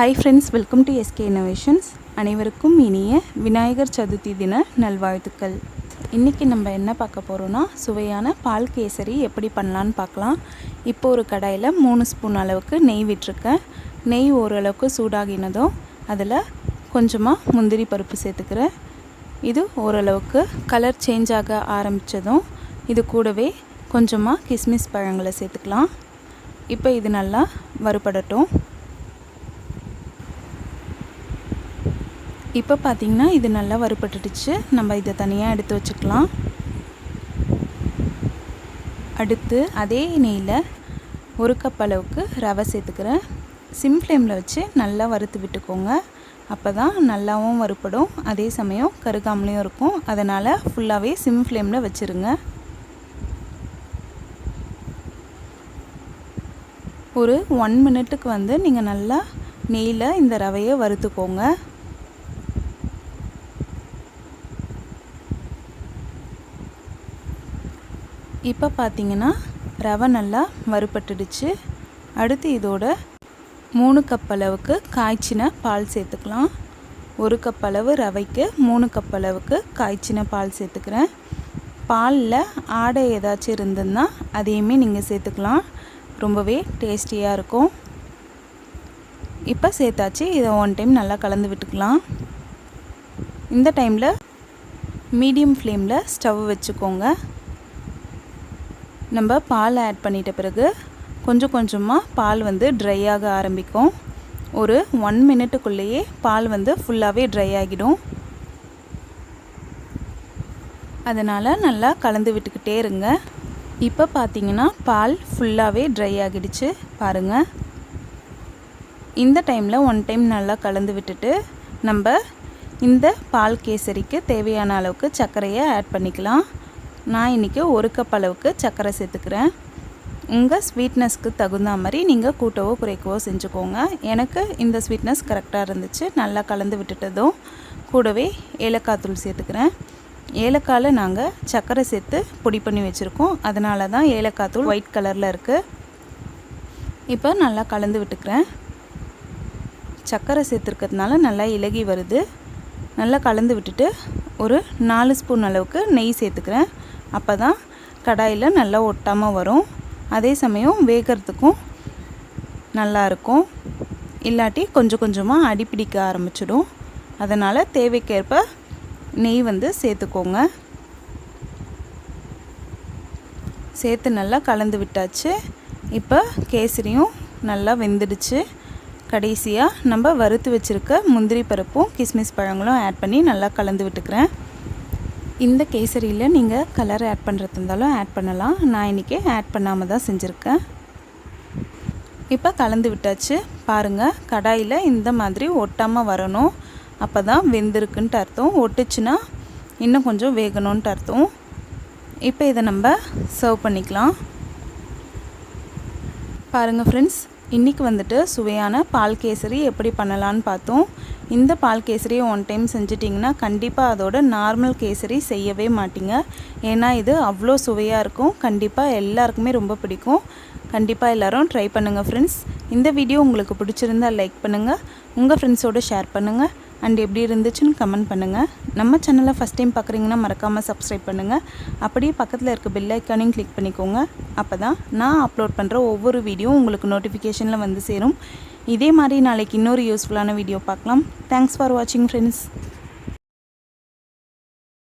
Hi friends, welcome to SK Innovations. அனைவருக்கும் இனிய விநாயகர் சதுர்த்தி தின நல்வாழ்த்துக்கள். இன்னைக்கு நம்ம என்ன பார்க்க போறோம்னா சுவையான பால் கேசரி எப்படி பண்ணலாம்னு பார்க்கலாம். இப்போ ஒரு கடாயில 3 ஸ்பூன் அளவுக்கு நெய் விட்டுருக்கேன். நெய் ஓரளவுக்கு சூடாகினதும் அதில் கொஞ்சமா முந்திரி பருப்பு சேர்த்துக்கிறேன். இது ஓரளவுக்கு கலர் சேஞ்ச் ஆக ஆரம்பிச்சதும் இது கூடவே கொஞ்சமா கிஸ்மிஸ் பழங்களை சேர்த்துக்கலாம். இப்போ இது நல்லா வறுபடட்டும். இப்போ பாத்தீங்கன்னா இது நல்லா வறுபட்டுடுச்சு. நம்ம இத தனியா எடுத்து வச்சுக்கலாம். அடுத்து அதே நெய்ல 1 கப் அளவுக்கு ரவை சேர்த்துக்கிறேன். சிம் ஃப்ளேம்ல வச்சு நல்லா வறுத்து விட்டுக்கோங்க. அப்பதான் நல்லாவும் வறுபடும். அதே சமயம் கருகாமலையும் இருக்கும். அதனால ஃபுல்லாவே சிம் ஃப்ளேம்ல வச்சிருங்க. ஒரு 1 மினிட்டுக்கு நீங்க நல்லா நெய்ல இந்த ரவையை வறுத்துக்கோங்க. இப்போ பாத்தீங்கன்னா ரவை நல்லா வறுபட்டுடுச்சு. அடுத்து இதோட 3 கப் அளவுக்கு காய்ச்சின பால் சேர்த்துக்கலாம். 1 கப் அளவு ரவைக்கு 3 கப் அளவுக்கு காய்ச்சின பால் சேர்த்துக்கிறேன். பால்ல ஆடை ஏதாச்சும் இருந்ததுன்னா அதையுமே நீங்கள் சேர்த்துக்கலாம். ரொம்பவே டேஸ்டியாக இருக்கும். இப்போ சேர்த்தாச்சு. இதை 1 டைம் நல்லா கலந்து விட்டுக்கலாம். இந்த டைமில் மீடியம் ஃப்ளேமில் ஸ்டவ் வச்சுக்கோங்க. நம்ம பால் ஆட் பண்ணிட்ட பிறகு கொஞ்சம் கொஞ்சமாக பால் ட்ரை ஆக ஆரம்பிக்கும். ஒரு 1 மினிட்டுக்குள்ளேயே பால் ஃபுல்லாகவே ட்ரை ஆகிடும். அதனால் நல்லா கலந்து விட்டுக்கிட்டே இருங்க. இப்போ பார்த்தீங்கன்னா பால் ஃபுல்லாகவே ட்ரை ஆகிடுச்சு பாருங்கள். இந்த டைமில் 1 டைம் நல்லா கலந்து விட்டுட்டு நம்ம இந்த பால் கேசரிக்கு தேவையான அளவுக்கு சர்க்கரையை ஆட் பண்ணிக்கலாம். நான் இன்றைக்கி 1 கப் அளவுக்கு சர்க்கரை சேர்த்துக்கிறேன். உங்கள் ஸ்வீட்னஸ்க்கு தகுந்த மாதிரி நீங்கள் கூட்டவோ குறைக்கவோ செஞ்சுக்கோங்க. எனக்கு இந்த ஸ்வீட்னஸ் கரெக்டாக இருந்துச்சு. நல்லா கலந்து விட்டுட்டதும் கூடவே ஏலக்காய் தூள் சேர்த்துக்கிறேன். ஏலக்காயில் நாங்கள் சர்க்கரை சேர்த்து பொடி பண்ணி வச்சுருக்கோம். அதனால தான் ஏலக்காய் தூள் ஒயிட் கலரில் இருக்குது. இப்போ நல்லா கலந்து விட்டுக்கிறேன். சர்க்கரை சேர்த்துருக்கிறதுனால நல்லா இலகி வருது. நல்லா கலந்து விட்டுட்டு ஒரு 4 ஸ்பூன் அளவுக்கு நெய் சேர்த்துக்கிறேன். அப்போ தான் கடாயில் நல்லா ஒட்டாமல் வரும். அதே சமயம் வேகிறதுக்கும் நல்லாயிருக்கும். இல்லாட்டி கொஞ்சம் கொஞ்சமாக அடிப்பிடிக்க ஆரம்பிச்சிடும். அதனால் தேவைக்கேற்ப நெய் சேர்த்துக்கோங்க. சேர்த்து நல்லா கலந்து விட்டாச்சு. இப்போ கேசரியும் நல்லா வெந்துடுச்சு. கடைசியாக நம்ம வறுத்து வச்சுருக்க முந்திரி பருப்பும் கிஸ்மிஸ் பழங்களும் ஆட் பண்ணி நல்லா கலந்து விட்டுக்கிறேன். இந்த கேசரியில் நீங்கள் கலர் ஆட் பண்ணுறது இருந்தாலும் ஆட் பண்ணலாம். நான் இன்றைக்கி ஆட் பண்ணாமல் தான் செஞ்சுருக்கேன். இப்போ கலந்து விட்டாச்சு. பாருங்கள், கடாயில் இந்த மாதிரி ஒட்டாமல் வரணும். அப்போ தான் வெந்திருக்குன்ட்டு அர்த்தம். ஒட்டுச்சுன்னா இன்னும் கொஞ்சம் வேகணுன்ட்டு அர்த்தம். இப்போ இதை நம்ம சர்வ் பண்ணிக்கலாம். பாருங்கள் ஃப்ரெண்ட்ஸ், இன்றைக்கி சுவையான பால் கேசரி எப்படி பண்ணலான்னு பார்த்தோம். இந்த பால் கேசரியை 1 டைம் செஞ்சிட்டிங்கன்னா கண்டிப்பாக அதோட நார்மல் கேசரி செய்யவே மாட்டிங்க. ஏன்னா இது அவ்வளோ சுவையாக இருக்கும். கண்டிப்பாக எல்லாருக்குமே ரொம்ப பிடிக்கும். கண்டிப்பாக எல்லோரும் ட்ரை பண்ணுங்கள் ஃப்ரெண்ட்ஸ். இந்த வீடியோ உங்களுக்கு பிடிச்சிருந்தால் லைக் பண்ணுங்கள், உங்கள் ஃப்ரெண்ட்ஸோடு ஷேர் பண்ணுங்கள். அண்ட் எப்படி இருந்துச்சுன்னு கமெண்ட் பண்ணுங்கள். நம்ம சேனலை ஃபஸ்ட் டைம் பார்க்குறீங்கன்னா மறக்காமல் சப்ஸ்கிரைப் பண்ணுங்கள். அப்படியே பக்கத்தில் இருக்க பெல் ஐக்கானையும் கிளிக் பண்ணிக்கோங்க. அப்போ தான் நான் அப்லோட் பண்ணுற ஒவ்வொரு வீடியோ உங்களுக்கு நோட்டிஃபிகேஷனில் சேரும். இதே மாதிரி நாளைக்கு இன்னொரு யூஸ்ஃபுல்லான வீடியோ பார்க்கலாம். தேங்க்ஸ் ஃபார் வாட்சிங் ஃப்ரெண்ட்ஸ்.